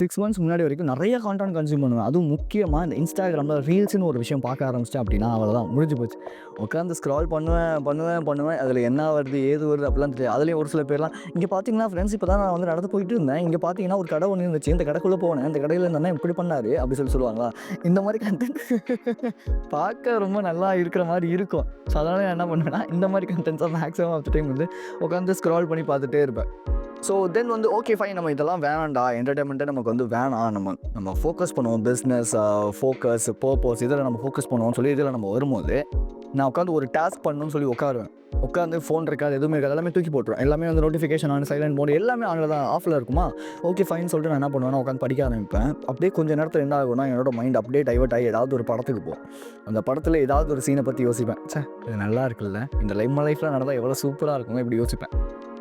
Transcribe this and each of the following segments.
6 months முன்னாடி வரைக்கும் நிறைய கான்டென்ட் கன்சியூம் பண்ணுவேன். அதுவும் முக்கியமா இந்த Instagramல ரீல்ஸ்ன்னு ஒரு விஷயம் பார்க்க ஆரம்பிச்சிட்டேன் அப்படின்னா, அவ்வளோதான் முடிஞ்சு போச்சு. உட்காந்து ஸ்க்ரால் பண்ணுவேன். அதில என்ன வருது, ஏது வருது அப்படிலாம் தெரியாது. அதுலேயும் ஒரு சில பேர்லாம் இங்கே பார்த்தீங்கன்னா ஃப்ரெண்ட்ஸ் இப்போ தான் நான் வந்து நடந்து போயிட்டு இருந்தேன். இங்கே பார்த்தீங்கன்னா ஒரு கடை ஒண்ணு இருந்துச்சு. இந்த கடைக்குள்ள போனேன். இந்த கடையில இந்த அண்ணன் இப்படி பண்ணாரு அப்படி சொல்லுவாங்களா? இந்த மாரி கன்டென்ட் பார்க்க ரொம்ப நல்லா இருக்கிற மாரி இருக்கும். ஸோ அதனால நான் என்ன பண்ணுவேன்னா, இந்த மாரி கன்டென்ட்ஸா மேக்ஸிமம் ஆஃப் த டைம் வந்து உட்காந்து ஸ்க்ரால் பண்ணி பார்த்துட்டே இருப்பேன். ஸோ தென் வந்து ஓகே ஃபைன், நம்ம இதெல்லாம் வேணாம்டா, என்டர்டைன்மெண்ட்டே நமக்கு வந்து வேணாம். நம்ம ஃபோக்கஸ் பண்ணுவோம். பிஸ்னஸ், ஃபோக்கஸ், பர்ப்பஸ் இதில் நம்ம ஃபோக்கஸ் பண்ணுவோம்னு சொல்லி இதில் நம்ம வரும்போது, நான் உட்காந்து ஒரு டாஸ்க் பண்ணணும்னு சொல்லி உட்காருவேன். உட்காந்து ஃபோன் இருக்காது, எதுவுமே இருக்காது, எல்லாமே தூக்கி போட்டுருவேன். எல்லாமே வந்து நோட்டிஃபிகேஷன் ஆன், சைலண்ட் மோட் எல்லாமே ஆனில் தான், ஆஃபில் இருக்குமா. ஓகே ஃபைன் சொல்லிட்டு நான் என்ன பண்ணுவேன்னா, உட்காந்து படிக்க ஆரம்பிப்பேன். அப்படியே கொஞ்சம் நேரத்தில் என்ன ஆகும்னா, என்னோட மைண்ட் அப்படியே டைவர்ட் ஆகி ஏதாவது ஒரு படத்துக்கு போகும். அந்த படத்தில் ஏதாவது ஒரு சீனை பற்றி யோசிப்பேன். ச்சே, இது நல்லா இருக்குல்ல, இந்த லைஃப்பில் நடந்தால் எவ்வளோ சூப்பராக இருக்குங்க இப்படி யோசிப்பேன்.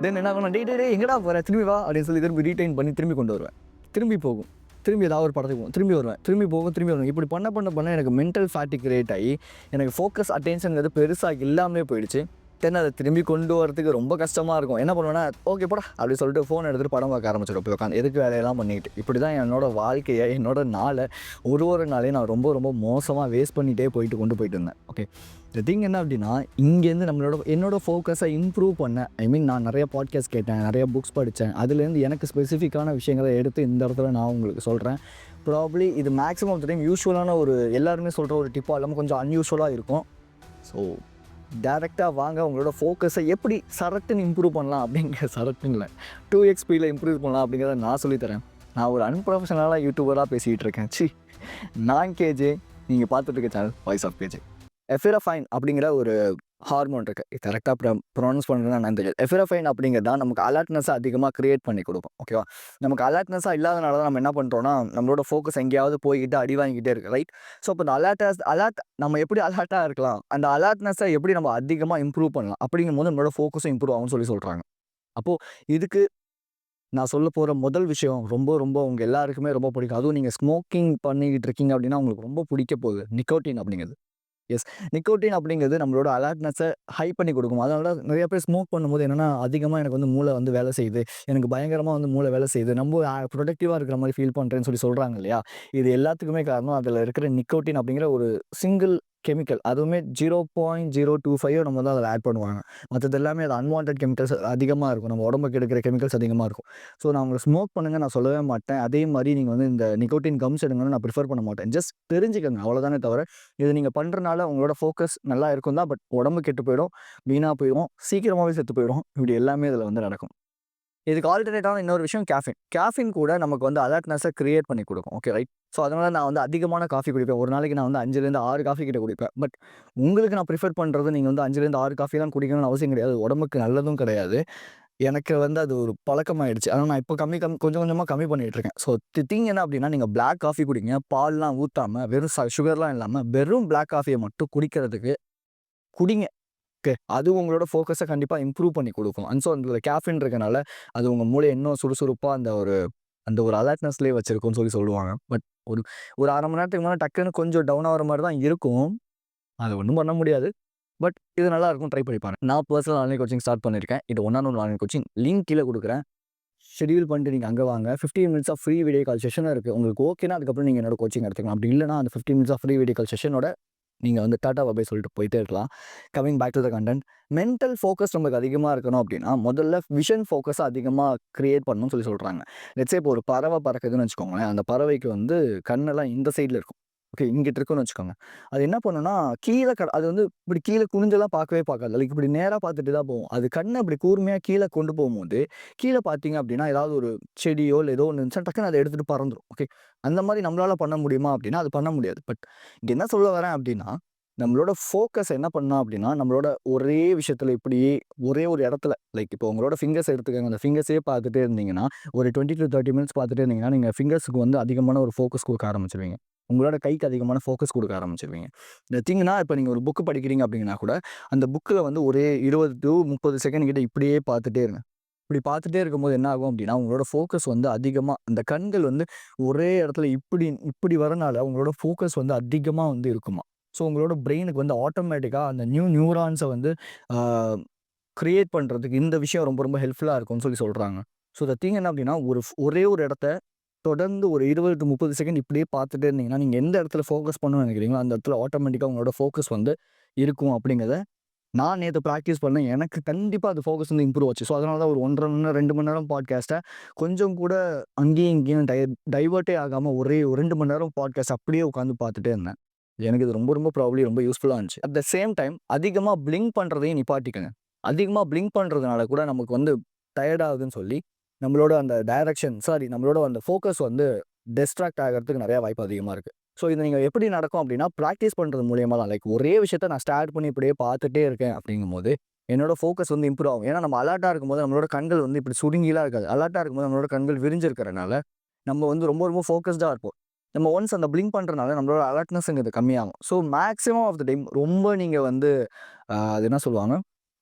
தென் என்ன ஆகும்னா, டேய் எங்கடா போற, திரும்பி வா அப்படின்னு சொல்லி திரும்பி ரீடைன் பண்ணி திரும்பி கொண்டு வருவேன். திரும்பி போகும், திரும்பி ஏதாவது ஒரு படத்துக்கு போகும், திரும்பி வருவேன், திரும்பி போகும், திரும்பி வருவேன். இப்படி பண்ண எனக்கு மென்டல் ஃபேட்டிக் கிரியேட் ஆகி எனக்கு ஃபோக்கஸ் அட்டென்ஷன்ங்கிறது பெருசாக இல்லாமலே போயிடுச்சு. தென் அதை திரும்பி கொண்டு வரதுக்கு ரொம்ப கஷ்டமாக இருக்கும். என்ன பண்ணுவேன்னா, ஓகே போடா அப்படின்னு சொல்லிட்டு ஃபோன் எடுத்துகிட்டு படம் பார்க்க ஆரம்பிச்சிடும். போய் உட்காந்து எதுக்கு வேலையெல்லாம் பண்ணிக்கிட்டு இப்படி தான் என்னோடய வாழ்க்கையை, என்னோட நாளை ஒரு நாளையும் நான் ரொம்ப மோசமாக வேஸ்ட் பண்ணிகிட்டே கொண்டு போயிட்டு இருந்தேன். ஓகே, இந்த திங் என்ன அப்படின்னா, இங்கேருந்து என்னோடய ஃபோக்கஸை இம்ப்ரூவ் பண்ணேன். ஐ மீன் நான் நிறைய பாட்காஸ்ட் கேட்டேன், நிறைய புக்ஸ் படித்தேன். அதுலேருந்து எனக்கு ஸ்பெசிஃபிக்கான விஷயங்களை எடுத்து இந்த இடத்துல நான் உங்களுக்கு சொல்கிறேன். ப்ராப்ளி இது மேக்ஸிமம் ஆஃப் த டைம் யூஸ்வலான ஒரு எல்லாருமே சொல்கிற ஒரு டிப்பாக இல்லாமல் கொஞ்சம் அன்யூஸ்வலாக இருக்கும். ஸோ டேரெக்டாக வாங்க, உங்களோட ஃபோக்கஸை எப்படி சரட்டுன்னு இம்ப்ரூவ் பண்ணலாம் அப்படிங்கிற, சரட்டுன்னு இல்லை 2x ஸ்பீடில் இம்ப்ரூவ் பண்ணலாம் அப்படிங்கிறத நான் சொல்லித்தரேன். நான் ஒரு அன்ப்ரொஃபஷனலாக யூடியூபராக பேசிகிட்டு இருக்கேன். நான் கேஜே, நீங்கள் பார்த்துட்டு இருக்க சேனல் வாய்ஸ் ஆஃப் கேஜே. எஃபிரஃபைன் அப்படிங்கிற ஒரு ஹார்மோன் இருக்குது. கரெக்டாக ப்ரொனவுன்ஸ் பண்ணுறதுனா என்னன்னு தெரியாது. எஃபிரஃபைன் அப்படிங்கிறது தான் நமக்கு அலர்ட்னஸை அதிகமாக க்ரியேட் பண்ணி கொடுக்கும். ஓகேவா, நமக்கு அலர்ட்னஸாக இல்லாதனால தான் நம்ம என்ன பண்ணுறோன்னா, நம்மளோட ஃபோக்கஸ் எங்கேயாவது போய்கிட்டு அடி வாங்கிக்கிட்டே இருக்குது, ரைட்? ஸோ இப்போ இந்த அலர்ட் நம்ம எப்படி அலர்ட்டாக இருக்கலாம், அந்த அலர்ட்னஸை எப்படி நம்ம அதிகமாக இம்ப்ரூவ் பண்ணலாம் அப்படிங்கும்போது நம்மளோட ஃபோக்கஸும் இம்ப்ரூவ் ஆகும்னு சொல்கிறாங்க. அப்போது இதுக்கு நான் சொல்ல போகிற முதல் விஷயம் ரொம்ப உங்கள் எல்லாருக்குமே ரொம்ப பிடிக்கும். அதுவும் நீங்கள் ஸ்மோக்கிங் பண்ணிக்கிட்டு இருக்கீங்க அப்படின்னா உங்களுக்கு ரொம்ப பிடிக்க போகுது. நிக்கோட்டின் அப்படிங்கிறது. எஸ், நிக்கோட்டின் அப்படிங்கிறது நம்மளோட அலர்ட்னஸை ஹை பண்ணி கொடுக்கும். அதனால நிறைய பேர் ஸ்மோக் பண்ணும்போது என்னென்னா, அதிகமாக எனக்கு வந்து மூளை வந்து வேலை செய்யுது, எனக்கு பயங்கரமாக வந்து மூளை வேலை செய்யுது, ரொம்ப ப்ரொடக்டிவாக இருக்கிற மாதிரி ஃபீல் பண்ணுறேன்னு சொல்கிறாங்க இல்லையா? இது எல்லாத்துக்குமே காரணம் அதில் இருக்கிற நிக்கோட்டின் அப்படிங்கிற ஒரு சிங்கிள் கெமிக்கல். அதுவுமே 0.025 நம்ம வந்து அதில் ஆட் பண்ணுவாங்க. மற்றது எல்லாமே அது அன்வான்டட் கெமிக்கல்ஸ் அதிகமாக இருக்கும். நம்ம உடம்புக்கு எடுக்கிற கெமிக்கல்ஸ் அதிகமாக இருக்கும். ஸோ நான் உங்களை ஸ்மோக் பண்ணுங்க நான் சொல்லவே மாட்டேன். அதே மாதிரி நீங்கள் வந்து இந்த நிக்கோட்டின் கம்ஸ் எடுங்கன்னு நான் ப்ரிஃபர் பண்ண மாட்டேன். ஜஸ்ட் தெரிஞ்சுக்கங்க, அவ்வளோதானே தவிர இது நீங்கள் பண்ணுறனால உங்களோட ஃபோக்கஸ் நல்லா இருக்கும் தான். பட் உடம்பு கெட்டு போயிடும், வீணாக போயிடும், சீக்கிரமாகவே செத்து போயிடும். இப்படி எல்லாமே இதில் வந்து நடக்கும். இதுக்கு ஆல்டர்னேட்டான இன்னொரு விஷயம் கேஃபின் கூட நமக்கு வந்து அலர்ட்னஸை கிரியேட் பண்ணி கொடுக்கும். Okay, right? ஸோ அதனால் நான் வந்து அதிகமான காஃபி குடிப்பேன். ஒரு நாளைக்கு நான் வந்து 5லேருந்து 6 காஃபி கிட்ட குடிப்பேன். பட் உங்களுக்கு நான் ப்ரிஃபர் பண்ணுறது, நீங்கள் வந்து 5லேருந்து 6 காஃபி தான் குடிக்கணும்னு அவசியம் கிடையாது. உடம்புக்கு நல்லதும் கிடையாது. எனக்கு வந்து அது ஒரு பழக்கமாயிடுச்சு. ஆனால் நான் இப்போ கொஞ்சம் கொஞ்சமாக கம்மி பண்ணிகிட்டு இருக்கேன். ஸோ திங் என்ன அப்படின்னா, நீங்கள் பிளாக் காஃபி குடிங்க. பால்லாம் ஊற்றாமல், வெறும் சுகர்லாம் இல்லாமல் வெறும் பிளாக் காஃபியை மட்டும் குடிக்கிறதுக்கு குடிங்க. ஓகே, அது உங்களோட ஃபோக்கஸை கண்டிப்பாக இம்ப்ரூவ் பண்ணி கொடுக்கும். அண்ட் ஸோ அதில் கேஃபின் இருக்கனால அது உங்கள் மூளையை இன்னும் சுறுசுறுப்பாக அந்த ஒரு அலர்ட்னஸ்லேயே வச்சிருக்கும்னு சொல்லுவாங்க. பட் ஒரு ஒரு 1/2 மணி நேரத்துக்கு மேலே டக்குன்னு கொஞ்சம் டவுன் ஆகிற மாதிரி தான் இருக்கும். அது ஒன்றும் பண்ண முடியாது. பட் இது நல்லாயிருக்கும், ட்ரை பண்ணி பாருங்க. நான் பர்சனல் ஆன்லைன் கோச்சிங் ஸ்டார்ட் பண்ணியிருக்கேன். இது 1 on 1 ஆன்லைன் கோச்சிங் லிங்க் கீழே கொடுக்குறேன். ஷெட்யூல் பண்ணிட்டு நீங்கள் அங்கே வாங்க. 15 minutes of free video call செஷனும் இருக்குது. உங்களுக்கு ஓகேனா அதுக்கப்புறம் நீங்கள் என்னோட கோச்சிங் எடுத்துக்கலாம். அப்படி இல்லைனா அந்த 15 minutes of free video call செஷனோட நீங்கள் வந்து டாட்டா பாய் சொல்லிட்டு போயிட்டே இருக்கலாம். Coming back to the content, mental focus நமக்கு அதிகமாக இருக்கணும் அப்படின்னா முதல்ல விஷன் ஃபோக்கஸை அதிகமாக கிரியேட் பண்ணணும்னு சொல்கிறாங்க. லெட்ஸே இப்போ ஒரு பறவை பறக்குதுன்னு வச்சுக்கோங்களேன். அந்த பறவைக்கு வந்து கண்ணெல்லாம் இந்த சைடில் இருக்கும். ஓகே, இங்கிட்டு இருக்குன்னு வச்சுக்கோங்க. அது என்ன பண்ணுன்னா, அது வந்து இப்படி கீழே குனிஞ்செல்லாம் பார்க்கவே பார்க்காது. லைக் இப்படி நேராக பார்த்துட்டு தான் போகும். அது கண்ணை இப்படி கூர்மையாக கீழே கொண்டு போகும்போது, கீழே பார்த்தீங்க அப்படின்னா ஏதாவது ஒரு செடியோ இல்லை ஏதோ ஒன்று இருந்துச்சுன்னா டக்குன்னு அதை எடுத்துகிட்டு பறந்துடும். ஓகே, அந்த மாதிரி நம்மளால் பண்ண முடியுமா அப்படின்னா அது பண்ண முடியாது. பட் இங்கே என்ன சொல்ல வரேன் அப்படின்னா, நம்மளோட ஃபோக்கஸ் என்ன பண்ணலாம் அப்படின்னா, நம்மளோட ஒரே விஷயத்தில் இப்படியே ஒரே ஒரு இடத்துல, லைக் இப்போ உங்களோட ஃபிங்கர்ஸ் எடுத்துக்கோங்க. அந்த ஃபிங்கர்ஸே பார்த்துட்டே இருந்தீங்கன்னா, ஒரு 20 to 30 மினிட்ஸ் பார்த்துட்டே இருந்தீங்கன்னா, நீங்கள் ஃபிங்கர்ஸுக்கு வந்து அதிகமான ஒரு ஃபோக்கஸ் கொடுக்க ஆரம்பிச்சிருவீங்க. உங்களோட கைக்கு அதிகமான ஃபோக்கஸ் கொடுக்க ஆரம்பிச்சிருவீங்க. இந்த திங்னா இப்போ நீங்கள் ஒரு புக்கு படிக்கிறீங்க அப்படின்னா கூட, அந்த புக்கில் வந்து ஒரே 20 to 30 செகண்ட் கிட்ட இப்படியே பார்த்துட்டே இருங்க. இப்படி பார்த்துட்டே இருக்கும்போது என்ன ஆகும் அப்படின்னா, உங்களோட ஃபோக்கஸ் வந்து அதிகமாக அந்த கண்கள் வந்து ஒரே இடத்துல இப்படி வரனால உங்களோட ஃபோக்கஸ் வந்து அதிகமாக வந்து இருக்குமா. ஸோ உங்களோட பிரெயினுக்கு வந்து ஆட்டோமேட்டிக்காக அந்த நியூரான்ஸை வந்து கிரியேட் பண்ணுறதுக்கு இந்த விஷயம் ரொம்ப ஹெல்ப்ஃபுல்லாக இருக்கும்னு சொல்கிறாங்க. ஸோ த திங் என்ன அப்படின்னா, ஒரே ஒரு இடத்த தொடர்ந்து ஒரு 20 to 30 செகண்ட் இப்படியே பார்த்துட்டே இருந்தீங்கன்னா, நீங்க எந்த இடத்துல ஃபோக்கஸ் பண்ணணும்னு நினைக்கிறீங்களோ, அந்த இடத்துல ஆட்டோமேட்டிக்கா உங்களோட ஃபோக்கஸ் வந்து இருக்கும் அப்படிங்கிறத நான் நேத்து பிராக்டிஸ் பண்ணேன். எனக்கு கண்டிப்பா அது ஃபோக்கஸ் வந்து இம்ப்ரூவ் ஆச்சு. ஸோ, அதனால தான் ஒரு 1 1/2 மணி நேரம், 2 மணி நேரம் பாட்காஸ்ட்ட கொஞ்சம் கூட அங்கேயும் இங்கேயும் டைவர்ட்டே ஆகாம ஒரே ஒரு 2 மணி நேரம் பாட்காஸ்ட் அப்படியே உட்காந்து பார்த்துட்டே இருந்தேன். எனக்கு இது ரொம்ப ரொம்ப ப்ராபப்லி ரொம்ப யூஸ்ஃபுல்லா இருந்துச்சு. அட் த சேம் டைம் அதிகமா பிளிங்க் பண்றதையும் நிப்பாட்டிக்கங்க. அதிகமா பிளிங்க் பண்றதுனால கூட நமக்கு வந்து டயர்ட் ஆகுதுன்னு சொல்லி, நம்மளோட அந்த நம்மளோட அந்த ஃபோக்கஸ் வந்து டிஸ்ட்ராக்ட் ஆகறதுக்கு நெறைய வாய்ப்பு அதிகமா இருக்கு. ஸோ, இது நீங்க எப்படி நடக்கும் அப்படின்னா, பிராக்டிஸ் பண்றது மூலியமா தான். லைக் ஒரே விஷயத்த நான் ஸ்டார்ட் பண்ணி இப்படியே பார்த்துட்டே இருக்கேன் அப்படிங்கும்போது, என்னோட ஃபோக்கஸ் வந்து இம்ப்ரூவ் ஆகும். ஏன்னா, நம்ம அலர்ட்டா இருக்கும்போது நம்மளோட கண்கள் வந்து இப்படி சுருங்கிலாம் இருக்காது. அலர்ட்டா இருக்கும்போது நம்மளோட கண்கள் விரிஞ்சிருக்கிறனால, நம்ம வந்து ரொம்ப ரொம்ப ஃபோக்கஸ்டா இருப்போம். நம்ம ஒன்ஸ் அந்த பிளிங்க் பண்றனால நம்மளோட அலர்ட்னஸ்ங்கிறது கம்மியாகும். So, maximum of the time ரொம்ப நீங்க வந்து அது என்ன சொல்லுவாங்க,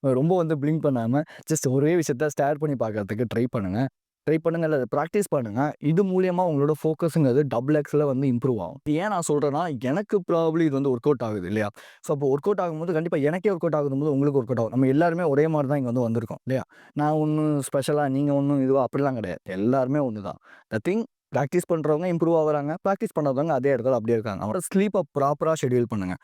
ரொம்ப வந்து பிளிங்க் பண்ணாம, ஜஸ்ட் ஒரே விஷயத்த ஸ்டேர் பண்ணி பார்க்கறதுக்கு ட்ரை பண்ணுங்க. இல்ல அத பிராக்டிஸ் பண்ணுங்க. இது மூலியமா உங்களோட ஃபோக்கஸ்ங்கிறது டபுள் எக்ஸ்ல வந்து இம்ப்ரூவ் ஆகும். இது ஏன் நான் சொல்றேன்னா, எனக்கு ப்ராபப்லி இது வந்து ஒர்க் அவுட் ஆகுது இல்லையா? ஸோ, அப்போ ஒர்க் அவுட் ஆகும்போது கண்டிப்பா எனக்கே ஒர்க் அவுட் ஆகும்போது உங்களுக்கு ஒர்க் அவுட் ஆகும். நம்ம எல்லாருமே ஒரே மாரி தான் இங்க வந்து வந்திருக்கோம் இல்லையா? நான் ஒண்ணும் ஸ்பெஷலா, நீங்க ஒண்ணும் இதுவா அப்படிலாம் கிடையாது. எல்லாருமே ஒண்ணு தான். த திங் பிராக்டிஸ் பண்றவங்க இம்ப்ரூவ் ஆகுறாங்க. பிராக்டிஸ் பண்ணாதவங்க அதே இடத்துல அப்படியே இருக்காங்க. அவங்களோட ஸ்லீப்ப ப்ராப்பரா ஷெட்யூல் பண்ணுங்க.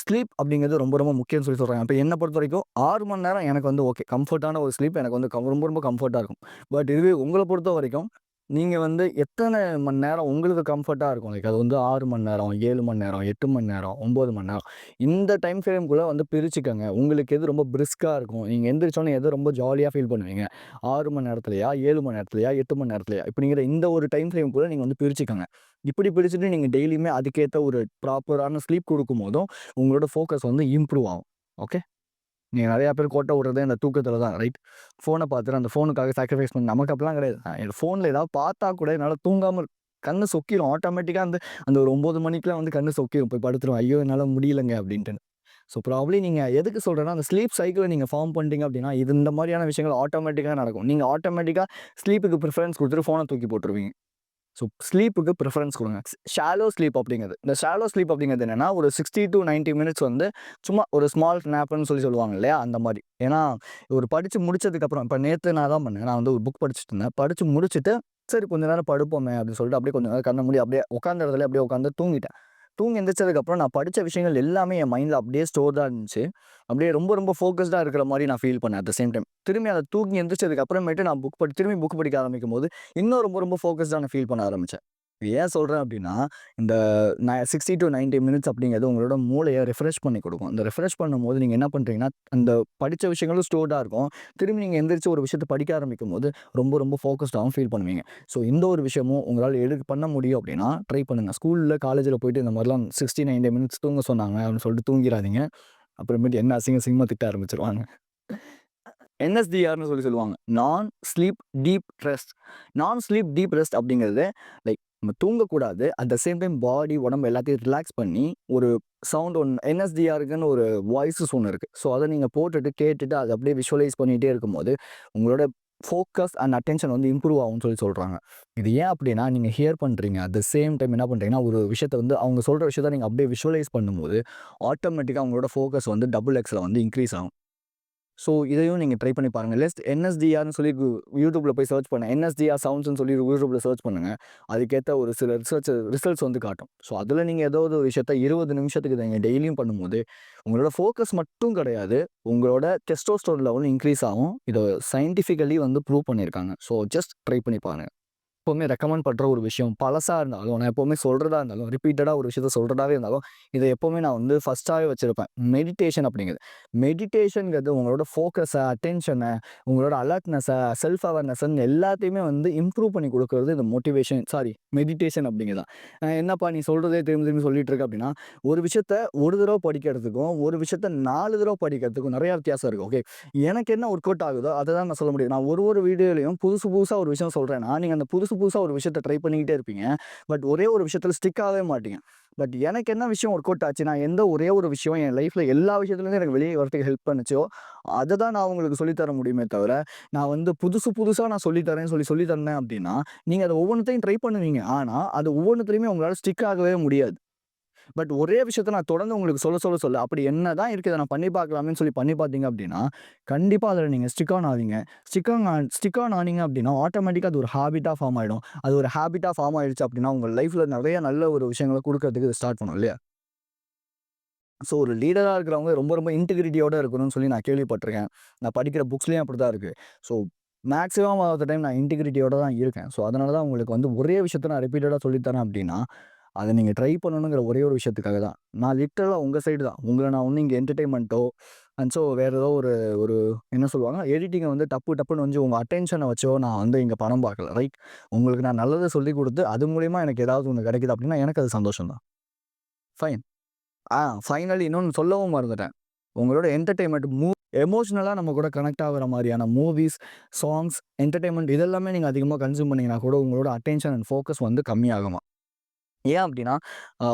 ஸ்லீப் அப்படிங்கிறது ரொம்ப ரொம்ப முக்கியம்னு சொல்லி சொல்றாங்க. இப்ப என்ன பொறுத்தவரைக்கும் 6 மணி நேரம் எனக்கு வந்து ஓகே. கம்ஃபர்ட்டான ஒரு ஸ்லீப் எனக்கு வந்து ரொம்ப ரொம்ப கம்ஃபர்ட்டா இருக்கும். பட் இதுவே உங்கள பொறுத்தவரைக்கும், நீங்க வந்து எத்தன மணி நேரம் உங்களுக்கு கம்ஃபர்ட்டா இருக்கும்? லைக் அது வந்து 6 மணி நேரம், 7 மணி நேரம், 8 மணி நேரம், 9 மணி நேரம். இந்த டைம் ஃப்ரேம்குள்ள வந்து பிரிச்சுக்கங்க. உங்களுக்கு எது ரொம்ப பிரிஸ்கா இருக்கும்? நீங்க எந்திரிச்சோனே எது ரொம்ப ஜாலியா ஃபீல் பண்ணுவீங்க? 6 மணி நேரத்திலயா? 7 மணி நேரத்திலயா? 8 மணி நேரத்திலயா? இப்படிங்கிற இந்த ஒரு டைம் ஃப்ரேம்குள்ள நீங்க வந்து பிரிச்சுக்கங்க. இப்படி பிரிச்சுட்டு நீங்க டெய்லியுமே அதுக்கேத்த ஒரு ப்ராப்பரான ஸ்லீப் குடுக்கும்போதும், உங்களோட ஃபோக்கஸ் வந்து இம்ப்ரூவ் ஆகும். ஓகே. நீங்க நெறைய பேர் கோட்ட விடுறதே இந்த தூக்கத்தில தான் ரைட். ஃபோன பார்த்துட்டு அந்த ஃபோனுக்காக சாக்ரிஃபைஸ் பண்ணி நமக்கு அப்படிலாம் கிடையாது. என் ஃபோன்ல ஏதாவது பார்த்தா கூட என்னால தூங்காம கண்ணு சொக்கிரும். ஆட்டோமேட்டிக்கா அந்த அந்த ஒரு 9 மணிக்கெல்லாம் வந்து கண்ணு சொக்கிரும். போய் படுத்துருவேன். ஐயோ! என்னால முடியலங்க அப்படின்ட்டுன்னு. ஸோ ப்ராபப்லி நீங்க எதுக்கு சொல்றேன்னா, அந்த ஸ்லீப் சைக்கிள நீங்க ஃபார்ம் பண்ணிட்டீங்க அப்படின்னா, இது இந்த மாரியான விஷயங்கள் ஆட்டோமேட்டிக்கா நடக்கும். நீங்க ஆட்டோமேட்டிக்கா ஸ்லீப்புக்கு பிரிஃபரன்ஸ் குடுத்துட்டு ஃபோன தூக்கி போட்டுருவீங்க. ஸோ ஸ்லீப்புக்கு ப்ரிஃபரன்ஸ் குடுங்க. ஷாலோ ஸ்லீப் அப்படிங்கிறது. இந்த ஷாலோ ஸ்லீப் அப்படிங்கிறது என்னன்னா, ஒரு 60 டூ 90 மினிட்ஸ் வந்து சும்மா ஒரு ஸ்மால் நேப்ன்னு சொல்லி சொல்லுவாங்க இல்லையா? அந்த மாரி. ஏன்னா, ஒரு படிச்சு முடிச்சதுக்கப்புறம் இப்ப நேத்து நான் அதான் பண்ணேன். நான் வந்து ஒரு புக் படிச்சுட்டு இருந்தேன். படிச்சு முடிச்சுட்டு, சரி கொஞ்ச நேரம் படுப்போமே அப்படின்னு சொல்லிட்டு அப்படியே கொஞ்ச நேரம் கண்ண மூடி அப்படியே உட்காந்த இடத்துலயே அப்படியே உட்காந்து தூங்கிட்டேன். தூங்கி எந்திரிச்சதுக்கப்புறம் நான் படிச்ச விஷயங்கள் எல்லாமே என் மைண்ட்ல அப்படியே ஸ்டோர்டா இருந்துச்சு. அப்படியே ரொம்ப ரொம்ப ஃபோகஸ்டா இருக்கிற மாரி நான் ஃபீல் பண்ணேன் அட் த சேம் டைம். திரும்பி அத தூங்கி எந்திரிச்சதுக்கு அப்புறமேட்டு நான் திரும்பி புக் படிக்க ஆரம்பிக்கும்போது, இன்னும் ரொம்ப ரொம்ப ஃபோகஸ்டா நான் ஃபீல் பண்ண ஆரம்பிச்சேன். இது ஏன் சொல்றேன் அப்டின்னா, இந்த 60 டூ 90 மினிட்ஸ் அப்படிங்கிறது உங்களோட மூளைய ரிஃப்ரெஷ் பண்ணி குடுக்கும். இந்த ரிஃப்ரெஷ் பண்ணும்போது நீங்க என்ன பண்றீங்கன்னா, அந்த படிச்ச விஷயங்களும் ஸ்டோர்டா இருக்கும். திரும்பி நீங்க எந்திரிச்சு ஒரு விஷயத்த படிக்க ஆரம்பிக்கும்போது, ரொம்ப ரொம்ப ஃபோகஸ்டாவும் ஃபீல் பண்ணுவீங்க. ஸோ இந்த ஒரு விஷயமும் உங்களால பண்ண முடியும் அப்டின்னா, ட்ரை பண்ணுங்க. ஸ்கூல்ல, காலேஜ்ல போயிட்டு இந்த மாரிலாம் 60, 90 மினிட்ஸ் தூங்க சொன்னாங்க அப்டின்னு சொல்லிட்டு தூங்கிராதீங்க. அப்புறமேட்டு என்ன அசிங்கமா திட்ட ஆரம்பிச்சுருவாங்க. என்எஸ்டிஆர்ன்னு சொல்லி சொல்லுவாங்க. நான் ஸ்லீப் டீப் ரெஸ்ட். நான் ஸ்லீப் டீப் ரெஸ்ட் அப்படிங்கிறது லைக் நம்ம தூங்கக்கூடாது. At the same time body, உடம்பு எல்லாத்தையும் ரிலாக்ஸ் பண்ணி ஒரு சவுண்ட் ஒண்ணு என்எஸ்டிஆருக்குன்னு ஒரு வாய்ஸஸ் ஒண்ணு இருக்கு. ஸோ, அத நீங்க போட்டுட்டு கேட்டுட்டு அத அப்படியே விஷுவலைஸ் பண்ணிட்டே இருக்கும்போது, உங்களோட ஃபோக்கஸ் அண்ட் அட்டென்ஷன் வந்து இம்ப்ரூவ் ஆகும்னு சொல்லி சொல்றாங்க. இது ஏன் அப்படின்னா, நீங்க ஹியர் பண்றீங்க. அட் த சேம் டைம் என்ன பண்றீங்கன்னா, ஒரு விஷயத்த வந்து அவங்க சொல்ற விஷயத்த நீங்க அப்படியே விஷுவலைஸ் பண்ணும்போது, ஆட்டோமேட்டிக்கா உங்களோட ஃபோக்கஸ் வந்து டபுள் எக்ஸ்ல வந்து இன்கிரீஸ் ஆகும். ஸோ, இதையும் நீங்க ட்ரை பண்ணி பாருங்க. என்எஸ்டிஆர்ன்னு சொல்லி யூடியூப்ல போய் சர்ச் பண்ணுங்க. என்எஸ்டிஆர் சவுண்ட்ஸ்ன்னு சொல்லி யூடியூப்ல சர்ச் பண்ணுங்க. அதுக்கேத்த ஒரு சில ரிசல்ட்ஸ் வந்து காட்டும். ஸோ, அதில நீங்க ஏதோ ஒரு விஷயத்த 20 நிமிஷத்துக்கு நீங்க டெய்லியும் பண்ணும்போது, உங்களோட ஃபோக்கஸ் மட்டும் கிடையாது, உங்களோட டெஸ்டோஸ்டெரோன் லெவலும் இன்கிரீஸ் ஆகும். இத சயன்டிஃபிக்கலி வந்து ப்ரூவ் பண்ணியிருக்காங்க. ஸோ, ஜஸ்ட் ட்ரை பண்ணி பாருங்க. எப்பவுமே ரெக்கமெண்ட் பண்ற ஒரு விஷயம் பழசா இருந்தாலும், நான் எப்பவுமே சொல்றதா இருந்தாலும், ரிப்பீட்டடா ஒரு விஷயத்த சொல்றதாவே இருந்தாலும், இத எப்பவுமே நான் வந்து ஃபர்ஸ்ட்டாவே வச்சிருப்பேன். மெடிடேஷன் அப்படிங்கிறது. மெடிடேஷன்ங்கிறது உங்களோட ஃபோக்கஸ, அட்டென்ஷன, உங்களோட அலர்ட்னஸ, செல்ஃப் அவேர்னஸ்ன்னு எல்லாத்தையுமே வந்து இம்ப்ரூவ் பண்ணி குடுக்குறது இந்த மெடிடேஷன் அப்படிங்கிறது தான். என்னப்பா நீ சொல்றதே திரும்பி திரும்பி சொல்லிட்டு இருக்க அப்படின்னா, ஒரு விஷயத்த ஒரு தடவ படிக்கிறதுக்கும், ஒரு விஷயத்த 4 தடவ படிக்கிறதுக்கும் நெறைய வித்தியாசம் இருக்கு. ஓகே. எனக்கு என்ன ஒர்க் அவுட் ஆகுதோ, அத தான் நான் சொல்ல முடியும். நான் ஒரு வீடியோலயும் புதுசு புதுசா ஒரு விஷயம் சொல்றேன்னா, நீங்க அந்த புதுசு புதுசா ஒரு விஷயத்த ட்ரை பண்ணிக்கிட்டே இருப்பீங்க. பட் ஒரே ஒரு விஷயத்துல ஸ்டிக் ஆகவே மாட்டீங்க. பட் எனக்கு என்ன விஷயம் ஒர்க் அவுட் ஆச்சு, நான் எந்த ஒரே ஒரு விஷயம் என் லைஃப்ல எல்லா விஷயத்துலருந்தும் எனக்கு வெளிய வரதுக்கு ஹெல்ப் பண்ணுச்சோ, அத தான் நான் உங்களுக்கு சொல்லி தர முடியுமே தவிர, நான் வந்து புதுசு புதுசா நான் சொல்லி தரேன்னு சொல்லி தந்தேன் அப்டின்னா, நீங்க அத ஒவ்வொன்னத்தையும் ட்ரை பண்ணுவீங்க. ஆனா, அது ஒவ்வொன்னத்துலயுமே உங்களால ஸ்டிக் ஆகவே முடியாது. பட் ஒரே விஷயத்த நான் தொடர்ந்து உங்களுக்கு சொல்ல அப்படி என்னதான் இருக்கு இத நான் பண்ணி பார்க்கலாமேன்னு சொல்லி பண்ணி பார்த்தீங்க அப்படின்னா, கண்டிப்பா அதில நீங்க ஸ்டிக் ஆன் ஆவீங்க. ஸ்டிக் ஆன் ஆனீங்க அப்படின்னா, ஆட்டோமேட்டிக்கா அது ஒரு ஹேபிட்டா ஃபார்ம் ஆயிடும். அது ஒரு ஹேபிட்டா ஃபார்ம் ஆயிடுச்சு அப்படின்னா, உங்க லைஃப்ல நெறைய நல்ல ஒரு விஷயங்கள குடுக்கறதுக்கு இது ஸ்டார்ட் பண்ணும் இல்லையா? ஸோ ஒரு லீடரா இருக்கிறவங்க ரொம்ப ரொம்ப இன்டிகிரிட்டியோட இருக்கணும்னு சொல்லி நான் கேள்விப்பட்டுருக்கேன். நான் படிக்கிற புக்ஸ்லயும் அப்படிதான் இருக்கு. So maximum of the time நான் இன்டிகிரிட்டியோட தான் இருக்கேன். ஸோ அதனால தான் உங்களுக்கு வந்து ஒரே விஷயத்த நான் ரிப்பீட்டடா சொல்லி தரேன் அப்படின்னா, அத நீங்க ட்ரை பண்ணணுங்கிற ஒரே ஒரு விஷயத்துக்காக தான். நான் லிட்டரலா உங்க சைடு தான். உங்கள நான் ஒண்ணும் இங்க என்டர்டெயின்மென்ட்டோ ஸோ வேற ஏதோ ஒரு ஒரு என்ன சொல்லுவாங்க, எடிட்டிங்க வந்து டப்புன்னு வந்து உங்க அட்டென்ஷன வச்சோ நான் வந்து இங்க பணம் பார்க்கல. ரைட்? உங்களுக்கு நான் நல்லத சொல்லிக் குடுத்து, அது மூலியமா எனக்கு ஏதாவது ஒண்ணு கிடைக்குது அப்படின்னா, எனக்கு அது சந்தோஷம் தான். ஃபைன். ஃபைனலி இன்னொன்னு சொல்லவும் மறந்துட்டேன். உங்களோட என்டர்டெயின்மென்ட் எமோஷனலா நம்ம கூட கனெக்ட் ஆகுற மாரியான மூவிஸ், சாங்ஸ், என்டர்டெயின்மென்ட் இதெல்லாமே நீங்க அதிகமா கன்சியூம் பண்ணீங்கன்னா கூட உங்களோட அட்டென்ஷன் அண்ட் ஃபோக்கஸ் வந்து கம்மியாகுமா. ஏன் அப்டின்னா,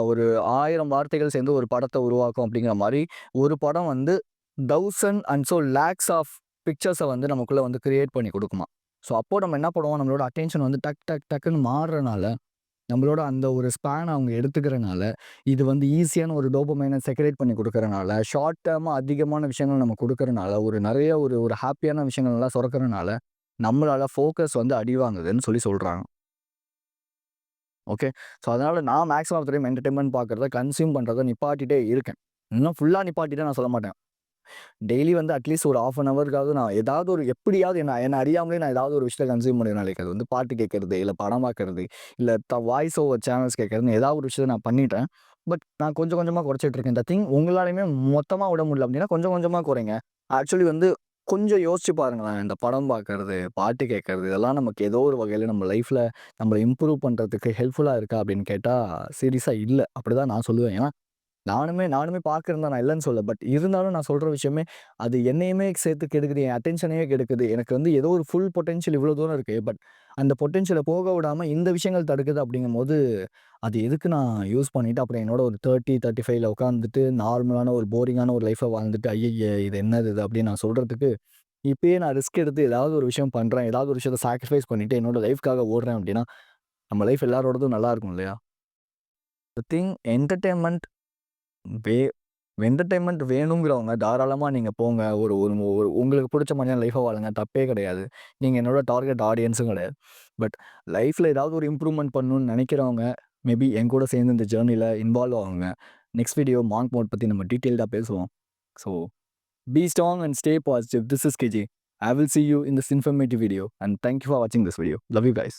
ஒரு 1000 வார்த்தைகள் சேர்ந்து ஒரு படத்த உருவாக்கும் அப்டிங்கிற மாரி, ஒரு படம் வந்து 1000 அண்ட் லேக்ஸ் ஆஃப் பிக்சர்ஸ வந்து நமக்குள்ள வந்து கிரியேட் பண்ணி குடுக்குமாம். ஸோ அப்போ நம்ம என்ன பண்ணுவோம், நம்மளோட அட்டென்ஷன் வந்து டக்குன்னு மாறுறனால நம்மளோட அந்த ஒரு ஸ்பேன் அவங்க எடுத்துக்கிறனால, இது வந்து ஈஸியான ஒரு டோபமைன செக்ரேட் பண்ணி குடுக்கறனால, ஷார்ட் டெர்மா அதிகமான விஷயங்கள் நம்ம குடுக்கறனால, ஒரு நெறைய ஒரு ஒரு ஹேப்பியான விஷயங்கள்லாம் சுரக்கறனால, நம்மளால ஃபோக்கஸ் வந்து அடிவாங்குதுன்னு சொல்லி சொல்றாங்க. ஓகே. ஸோ அதனால நான் maximum of the time entertainment பார்க்கறத, கன்சியூம் பண்றத நிப்பாட்டிட்டே இருக்கேன். இன்னும் ஃபுல்லா நிப்பாட்டிட்டேன்னு நான் சொல்ல மாட்டேன். டெய்லி வந்து அட்லீஸ்ட் ஒரு 1/2 அன் ஹவருக்காவது நான் ஏதாவது ஒரு எப்படியாவது என்ன அறியாமலே நான் ஏதாவது ஒரு விஷயத்த கன்சியூம் பண்ணிருவேன். லைக் அது வந்து பாட்டு கேட்கறது, இல்ல படம் பார்க்கறது, இல்ல வாய்ஸ் ஓவர் சேனல்ஸ் கேட்கறதுன்னு ஏதாவது ஒரு விஷயத்த நான் பண்ணிட்டேன். பட் நான் கொஞ்சம் கொஞ்சமா குறைச்சிட்டு இருக்கேன். இந்த திங் உங்களாலயுமே மொத்தமா விட முடியல அப்படின்னா, கொஞ்சம் கொஞ்சமா குறைங்க. ஆக்சுவலி வந்து கொஞ்சம் யோசிச்சு பாருங்களேன். இந்த படம் பார்க்கறது, பாட்டு கேட்கறது இதெல்லாம் நமக்கு ஏதோ ஒரு வகையில நம்ம லைஃப்ல நம்மள இம்ப்ரூவ் பண்றதுக்கு ஹெல்ப்ஃபுல்லா இருக்கா அப்படின்னு கேட்டா, சீரியஸா இல்ல. அப்படிதான் நான் சொல்லுவேன். ஏன்னா நானுமே பார்க்கிறேன் தான் நான் இல்லன்னு சொல்லல. பட் இருந்தாலும் நான் சொல்ற விஷயமே, அது என்னையுமே சேர்த்து கெடுக்குது. என் அட்டென்ஷனையே கெடுக்குது. எனக்கு வந்து ஏதோ ஒரு ஃபுல் பொட்டன்ஷியல் இவ்வளோ தூரம் இருக்கு. பட் அந்த பொட்டன்ஷியல போக விடாம இந்த விஷயங்கள் தடுக்குது அப்படிங்கும்போது, அது எதுக்கு நான் யூஸ் பண்ணிட்டு அப்புறம் என்னோட ஒரு 30, 35ல உட்காந்துட்டு நார்மலான ஒரு போரிங்கான ஒரு லைஃப்ப வாழ்ந்துட்டு, "ஐய்யய்ய! இது என்னது இது?" அப்படின்னு நான் சொல்றதுக்கு, இப்பயே நான் ரிஸ்க் எடுத்து ஏதாவது ஒரு விஷயம் பண்றேன். ஏதாவது ஒரு விஷயத்த சாக்ரிஃபைஸ் பண்ணிட்டு என்னோட லைஃப்க்காக ஓடுறேன் அப்படின்னா, நம்ம லைஃப் எல்லாரோடதும் நல்லா இருக்கும் இல்லையா? The thing entertainment way entertainment வேணுங்கிறவங்க தாராளமா நீங்க போங்க. ஒரு ஒரு ஒரு உங்களுக்கு புடிச்ச மாரியான லைஃப்ப வாழுங்க. தப்பே கிடையாது. நீங்க என்னோட டார்கெட் ஆடியன்ஸும் கிடையாது. பட் லைஃப்ல ஏதாவது ஒரு இம்ப்ரூவ்மென்ட் பண்ணணும்னு நெனைக்கிறவங்க, மேபி என் கூட சேர்ந்து இந்த ஜர்னில இன்வால்வ் ஆகுங்க. நெக்ஸ்ட் வீடியோ மாங்க் மோட் பத்தி நம்ம டீட்டெயில்டா பேசுவோம். So be strong and stay positive. This is KJ. I will see you in this informative video and thank you for watching this video. Love you guys.